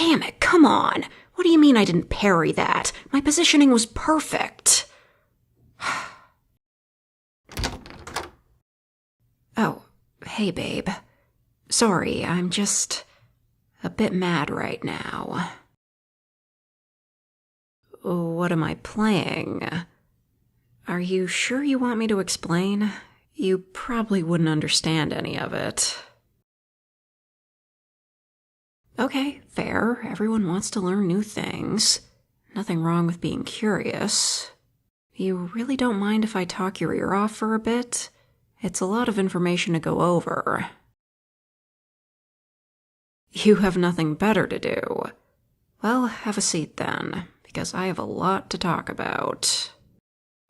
Damn it, come on! What do you mean I didn't parry that? My positioning was perfect! Oh, hey babe. Sorry, I'm just a bit mad right now. What am I playing? Are you sure you want me to explain? You probably wouldn't understand any of it. Okay, fair. Everyone wants to learn new things. Nothing wrong with being curious. You really don't mind if I talk your ear off for a bit? It's a lot of information to go over. You have nothing better to do. Well, have a seat then, because I have a lot to talk about.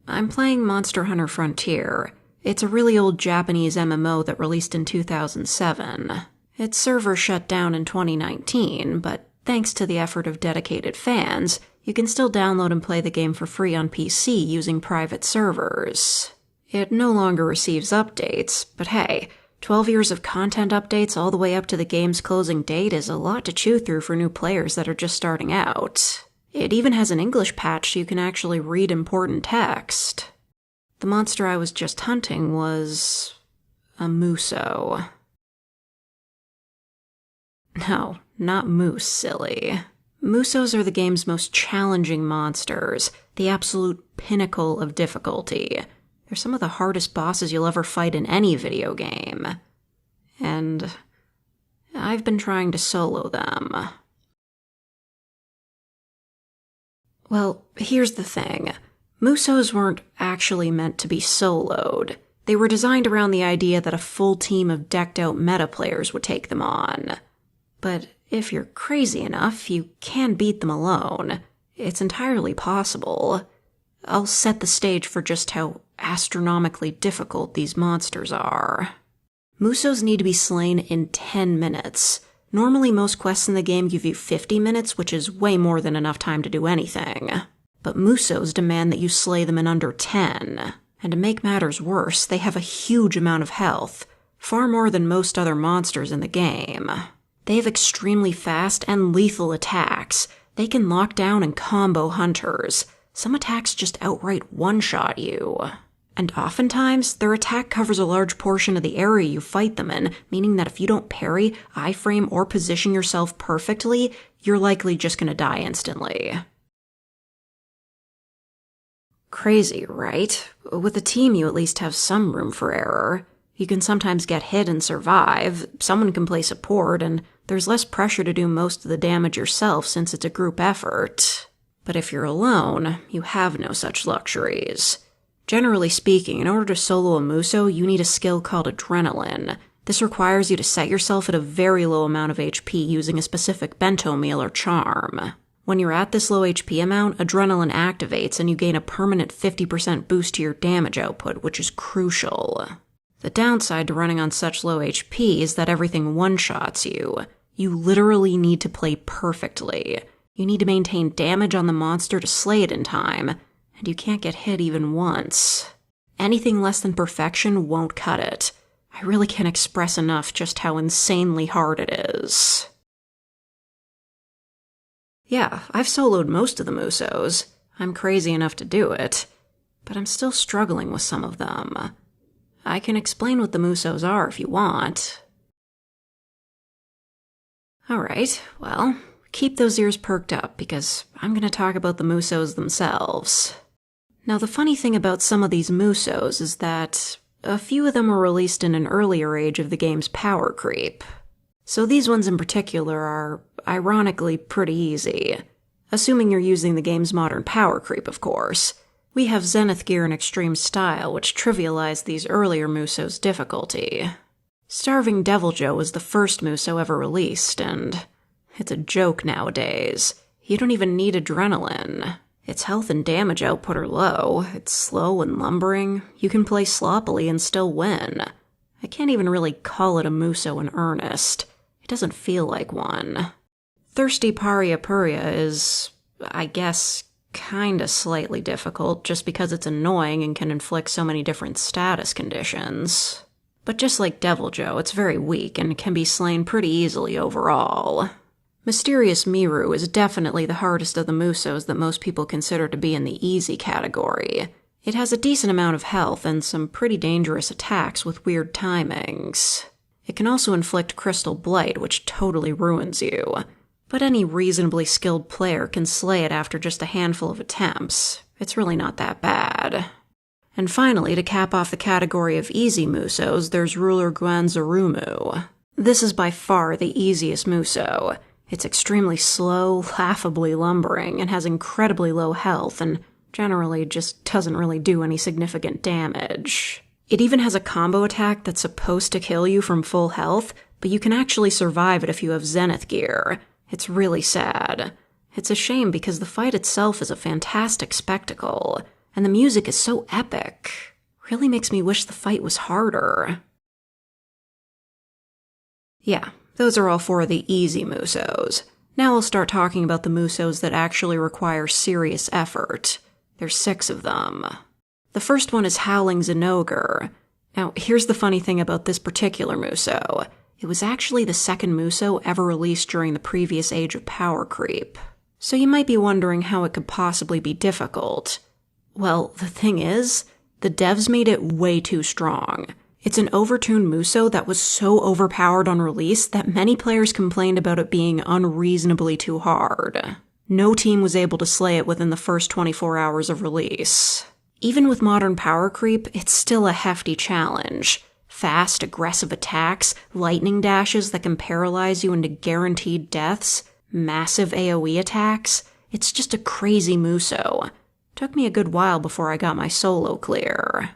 I'm playing Monster Hunter Frontier. It's a really old Japanese MMO that released in 2007. Its server shut down in 2019, but thanks to the effort of dedicated fans, you can still download and play the game for free on PC using private servers. It no longer receives updates, but hey, 12 years of content updates all the way up to the game's closing date is a lot to chew through for new players that are just starting out. It even has an English patch so you can actually read important text. The monster I was just hunting was a Musou. No, not moose, silly. Musous are the game's most challenging monsters, the absolute pinnacle of difficulty. They're some of the hardest bosses you'll ever fight in any video game. And I've been trying to solo them. Well, here's the thing. Musous weren't actually meant to be soloed. They were designed around the idea that a full team of decked-out meta players would take them on. But if you're crazy enough, you can beat them alone. It's entirely possible. I'll set the stage for just how astronomically difficult these monsters are. Musous need to be slain in 10 minutes. Normally, most quests in the game give you 50 minutes, which is way more than enough time to do anything. But Musous demand that you slay them in under 10. And to make matters worse, they have a huge amount of health, far more than most other monsters in the game. They have extremely fast and lethal attacks. They can lock down and combo hunters. Some attacks just outright one-shot you. And oftentimes, their attack covers a large portion of the area you fight them in, meaning that if you don't parry, iframe, or position yourself perfectly, you're likely just gonna die instantly. Crazy, right? With a team, you at least have some room for error. You can sometimes get hit and survive, someone can play support, and there's less pressure to do most of the damage yourself since it's a group effort. But if you're alone, you have no such luxuries. Generally speaking, in order to solo a Musou, you need a skill called Adrenaline. This requires you to set yourself at a very low amount of HP using a specific bento meal or charm. When you're at this low HP amount, Adrenaline activates and you gain a permanent 50% boost to your damage output, which is crucial. The downside to running on such low HP is that everything one-shots you. You literally need to play perfectly. You need to maintain damage on the monster to slay it in time, and you can't get hit even once. Anything less than perfection won't cut it. I really can't express enough just how insanely hard it is. Yeah, I've soloed most of the Musous. I'm crazy enough to do it, but I'm still struggling with some of them. I can explain what the Musous are if you want. Alright, well, keep those ears perked up because I'm going to talk about the Musous themselves. Now, the funny thing about some of these Musous is that a few of them were released in an earlier age of the game's power creep. So these ones in particular are, ironically, pretty easy. Assuming you're using the game's modern power creep, of course. We have Zenith gear and extreme style, which trivialized these earlier Musous' difficulty. Starving Devil Joe was the first Musou ever released, and it's a joke nowadays. You don't even need Adrenaline. Its health and damage output are low, it's slow and lumbering, you can play sloppily and still win. I can't even really call it a Musou in earnest. It doesn't feel like one. Thirsty Paria Puria is, I guess, kinda slightly difficult just because it's annoying and can inflict so many different status conditions. But just like Devil Joe, it's very weak and can be slain pretty easily overall. Mysterious Miru is definitely the hardest of the Musous that most people consider to be in the easy category. It has a decent amount of health and some pretty dangerous attacks with weird timings. It can also inflict Crystal Blight, which totally ruins you. But any reasonably skilled player can slay it after just a handful of attempts. It's really not that bad. And finally, to cap off the category of easy Musous, there's Ruler Guanzarumu. This is by far the easiest Musou. It's extremely slow, laughably lumbering, and has incredibly low health, and generally just doesn't really do any significant damage. It even has a combo attack that's supposed to kill you from full health, but you can actually survive it if you have Zenith gear. It's really sad. It's a shame because the fight itself is a fantastic spectacle, and the music is so epic. Really makes me wish the fight was harder. Yeah, those are all 4 of the easy Musous. Now we'll start talking about the Musous that actually require serious effort. There's 6 of them. The first one is Howling Zinogre. Now, here's the funny thing about this particular Musou. It was actually the second Musou ever released during the previous age of power creep. So you might be wondering how it could possibly be difficult. Well, the thing is, the devs made it way too strong. It's an overtuned Musou that was so overpowered on release that many players complained about it being unreasonably too hard. No team was able to slay it within the first 24 hours of release. Even with modern power creep, it's still a hefty challenge. Fast, aggressive attacks, lightning dashes that can paralyze you into guaranteed deaths, massive AoE attacks. It's just a crazy Musou. Took me a good while before I got my solo clear.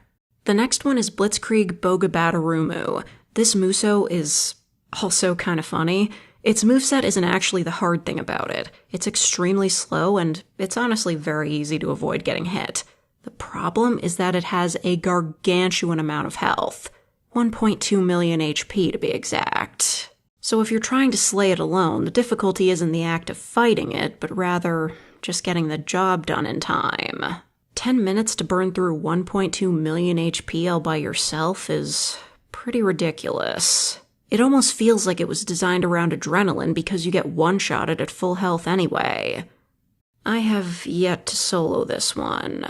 The next one is Blitzkrieg Bogabatarumu. This Musou is also kind of funny. Its moveset isn't actually the hard thing about it. It's extremely slow, and it's honestly very easy to avoid getting hit. The problem is that it has a gargantuan amount of health. 1.2 million HP to be exact. So if you're trying to slay it alone, the difficulty isn't the act of fighting it, but rather just getting the job done in time. 10 minutes to burn through 1.2 million HP all by yourself is pretty ridiculous. It almost feels like it was designed around adrenaline because you get one-shotted at full health anyway. I have yet to solo this one.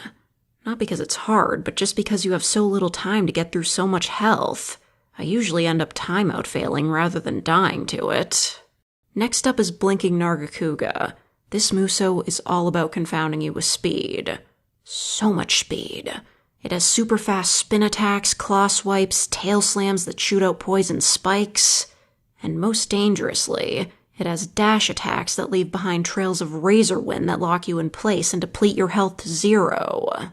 Not because it's hard, but just because you have so little time to get through so much health. I usually end up timeout failing rather than dying to it. Next up is Blinking Nargacuga. This Musou is all about confounding you with speed. So much speed. It has super fast spin attacks, claw swipes, tail slams that shoot out poison spikes. And most dangerously, it has dash attacks that leave behind trails of razor wind that lock you in place and deplete your health to 0.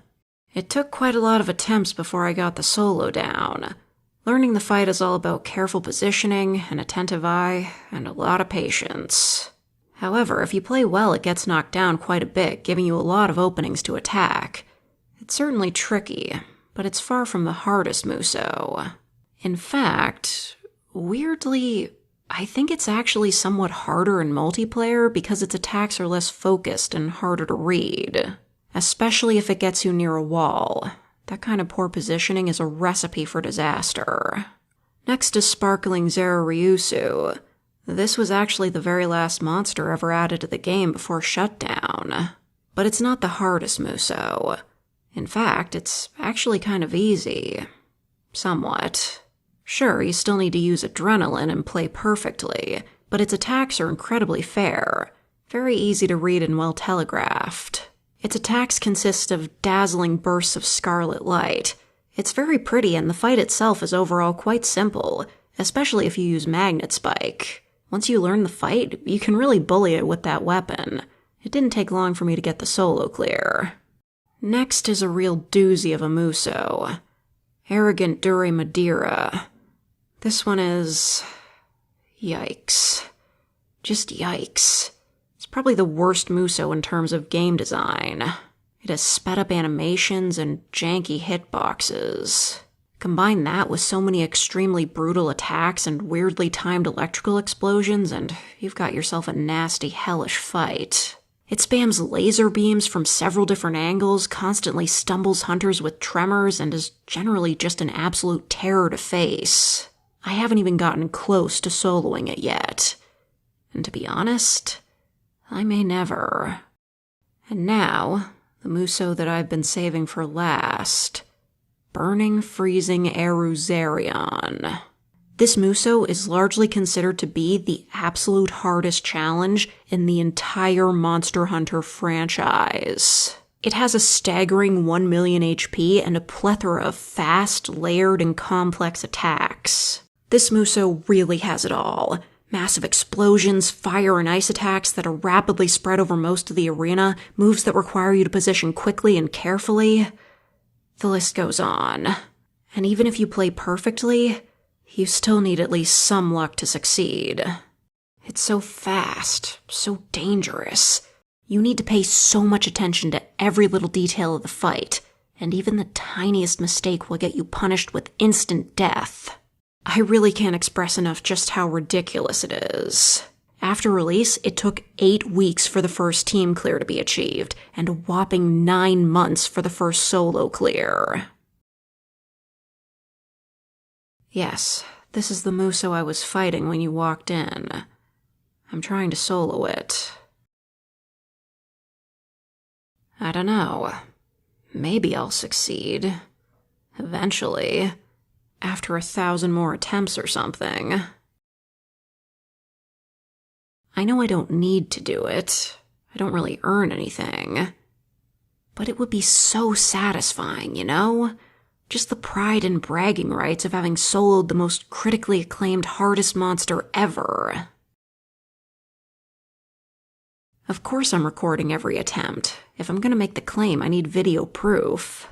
It took quite a lot of attempts before I got the solo down. Learning the fight is all about careful positioning, an attentive eye, and a lot of patience. However, if you play well, it gets knocked down quite a bit, giving you a lot of openings to attack. It's certainly tricky, but it's far from the hardest Musou. In fact, weirdly, I think it's actually somewhat harder in multiplayer because its attacks are less focused and harder to read. Especially if it gets you near a wall. That kind of poor positioning is a recipe for disaster. Next is Sparkling Zeraryusu. This was actually the very last monster ever added to the game before shutdown. But it's not the hardest Musou. In fact, it's actually kind of easy. Somewhat. Sure, you still need to use adrenaline and play perfectly, but its attacks are incredibly fair. Very easy to read and well telegraphed. Its attacks consist of dazzling bursts of scarlet light. It's very pretty, and the fight itself is overall quite simple, especially if you use Magnet Spike. Once you learn the fight, you can really bully it with that weapon. It didn't take long for me to get the solo clear. Next is a real doozy of a Musou. Arrogant Dure Madeira. This one is... yikes. Just yikes. It's probably the worst Musou in terms of game design. It has sped-up animations and janky hitboxes. Combine that with so many extremely brutal attacks and weirdly timed electrical explosions, and you've got yourself a nasty, hellish fight. It spams laser beams from several different angles, constantly stumbles hunters with tremors, and is generally just an absolute terror to face. I haven't even gotten close to soloing it yet. And to be honest, I may never. And now, the Musou that I've been saving for last. Burning Freezing Eruzerion. This Musou is largely considered to be the absolute hardest challenge in the entire Monster Hunter franchise. It has a staggering 1 million HP and a plethora of fast, layered, and complex attacks. This Musou really has it all. Massive explosions, fire and ice attacks that are rapidly spread over most of the arena, moves that require you to position quickly and carefully. The list goes on. And even if you play perfectly, you still need at least some luck to succeed. It's so fast, so dangerous. You need to pay so much attention to every little detail of the fight, and even the tiniest mistake will get you punished with instant death. I really can't express enough just how ridiculous it is. After release, it took 8 weeks for the first team clear to be achieved, and a whopping 9 months for the first solo clear. Yes, this is the Musou I was fighting when you walked in. I'm trying to solo it. I don't know. Maybe I'll succeed. Eventually. After 1,000 more attempts or something. I know I don't need to do it. I don't really earn anything. But it would be so satisfying, you know? Just the pride and bragging rights of having soloed the most critically acclaimed hardest monster ever. Of course I'm recording every attempt. If I'm gonna make the claim, I need video proof.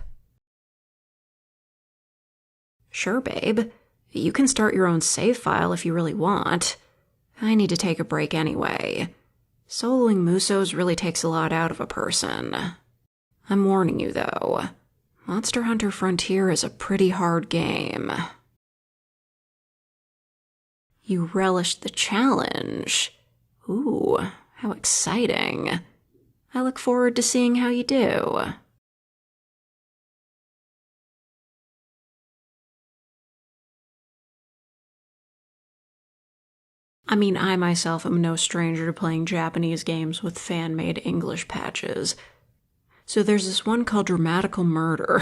Sure, babe. You can start your own save file if you really want. I need to take a break anyway. Soloing Musous really takes a lot out of a person. I'm warning you, though. Monster Hunter Frontier is a pretty hard game. You relished the challenge. Ooh, how exciting. I look forward to seeing how you do. I mean, I myself am no stranger to playing Japanese games with fan-made English patches. So there's this one called Dramatical Murder.